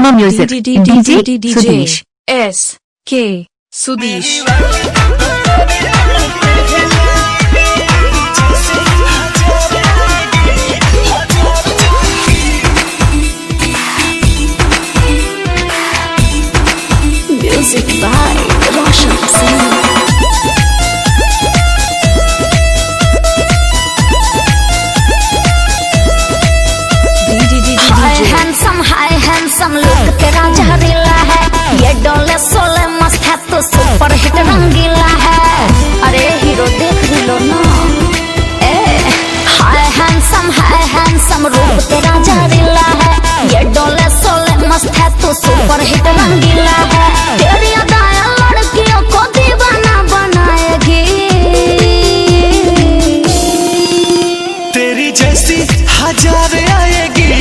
Karma Music, DJ Sudesh. S.K. Sudesh. Music by Roshan Singh. Hi handsome look तेरा जहरीला है, ये डोले सोले मस्त है तो सुपर हिट रंगीला है। अरे हीरो देख भी लो ना। हाय हैंडसम रूप तेरा जहरीला है, ये डोले सोले मस्त है तो सुपर हिट रंगीला है। तेरी अदाएं लड़कियों को दीवाना बनाएगी, तेरी जैसी हजार आएगी,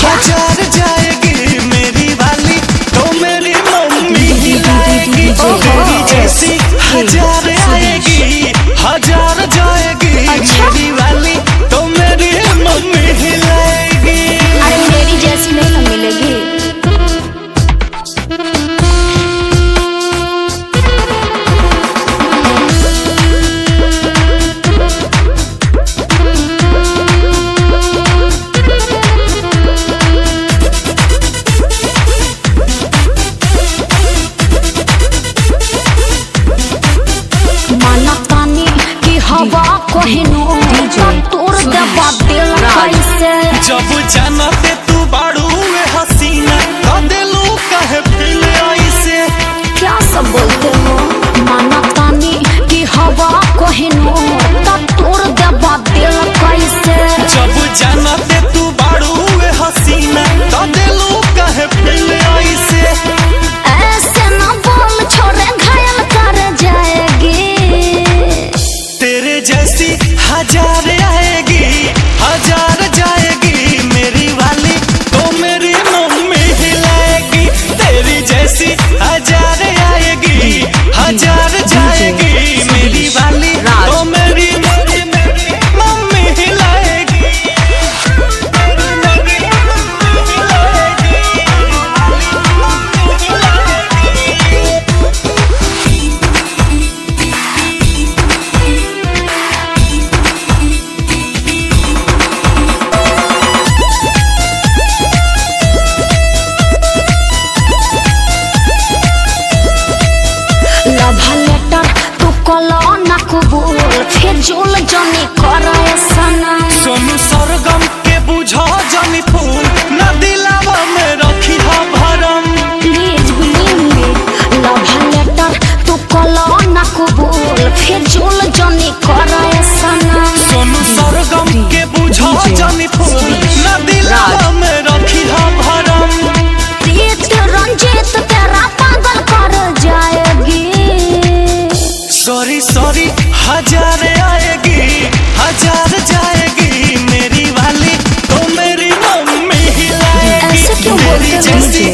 हजार जाएगी मेरी वाली तो मेरी मम्मी ही लाएगी। तेरी जैसी हजार आएगी, हजार जाएगी मेरी वाली तो मेरी मम्मी ही लाएगी। अरे मेरी जैसी नहीं ना मिलेगी। जब जानते तू बाड़ू में हसीना तो दिलू कहे फिर ऐसे। क्या सब बोलते हो, माना तानी की हवा कोहिनू तब तोड़ दबा दिल कैसे। जब जानते तू बाड़ू में हसीना तो दिलू कहे फिर ऐसे। ऐसे ना बोल छोरे घायल कर जाएगी, तेरे जैसी हजार आएगी, हजार जाएगी मेरी वाली तो मेरी मम्मी ही लाएगी। तेरी जैसी हजार आएगी, हजार जाएगी मेरी वाली तो मेरी मम्मी ही लाएगी। फिजूल जनी करे सनम। सोनू सरगम के बुझा जनी फूल न दिलावा में रखी हा भरम। Please believe me, love letter तू कलो ना कबूल, फिजूल जनी करे सनम। सोनू सरगम के बुझा जनी फूल न दिलावा में रखी हा भरम। प्रीत रंजीत तेरा पागल कर जाएगी, सॉरी सॉरी हजार आएगी, हजार जाएगी मेरी वाली तो मेरी मम्मी ही लाएगी। ऐसे क्यों बोलते हो? जैसी